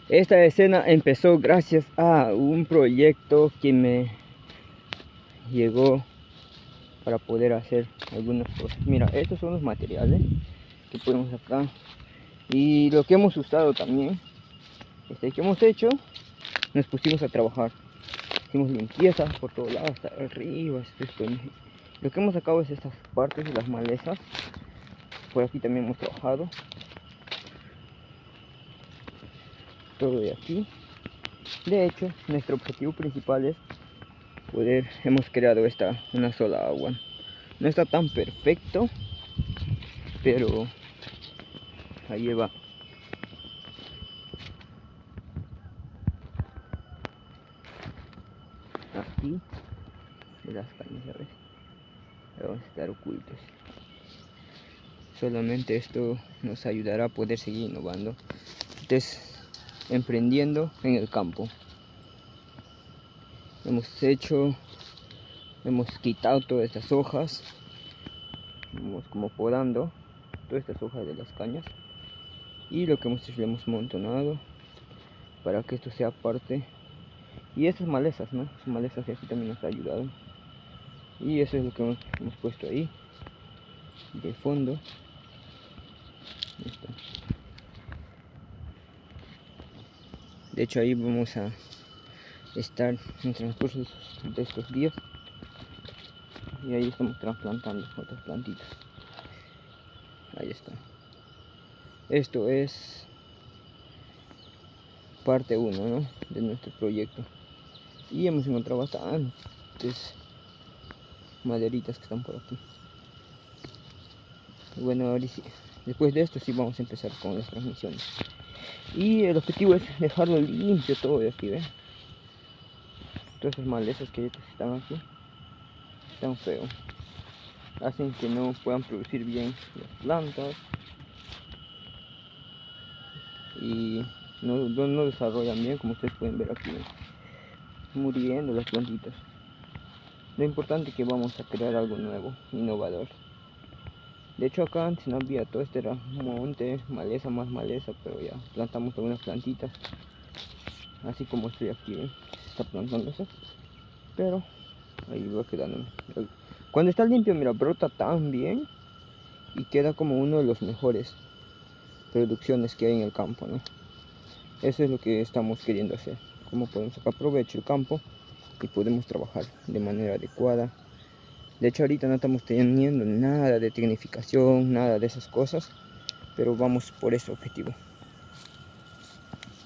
Esta escena empezó gracias a un proyecto que me llegó para poder hacer algunas cosas. Mira, estos son los materiales que ponemos acá y lo que hemos usado también, que hemos hecho, nos pusimos a trabajar. Hicimos limpieza por todos lados, hasta arriba. Lo que hemos sacado es estas partes de las malezas. Por aquí también hemos trabajado. Todo de aquí. De hecho, nuestro objetivo principal es hemos creado una sola agua. No está tan perfecto, pero ahí va. Aquí de las cañas, ya ves, vamos a estar ocultos. Solamente esto nos ayudará a poder seguir innovando, entonces emprendiendo en el campo. Hemos quitado todas estas hojas, vamos como podando todas estas hojas de las cañas, y lo que hemos hecho, le hemos montonado para que esto sea parte. Y estas malezas, ¿no? Son malezas que aquí también nos ha ayudado. Y eso es lo que hemos puesto ahí de fondo. De hecho, ahí vamos a estar en el transcurso de estos días. Y ahí estamos trasplantando otras plantitas. Ahí está. Esto es parte 1, ¿no?, de nuestro proyecto. Y hemos encontrado bastantes maderitas que están por aquí. Y bueno, ahora sí, después de esto sí vamos a empezar con las transmisiones. Y el objetivo es dejarlo limpio todo de aquí, ¿ven? Todas esas malezas que están aquí están feos. Hacen que no puedan producir bien las plantas. Y no desarrollan bien, como ustedes pueden ver aquí, ¿ven? Muriendo las plantitas. Lo importante es que vamos a crear algo nuevo, innovador. De hecho, acá antes no había, todo esto era monte, maleza, más maleza, pero ya plantamos algunas plantitas, así como estoy aquí, ¿ven? Se está plantando eso, pero ahí va quedando. Cuando está limpio, mira, brota tan bien y queda como uno de los mejores producciones que hay en el campo, ¿no? Eso es lo que estamos queriendo hacer, cómo podemos sacar provecho del campo y podemos trabajar de manera adecuada. De hecho, ahorita no estamos teniendo nada de tecnificación, nada de esas cosas, pero vamos por ese objetivo.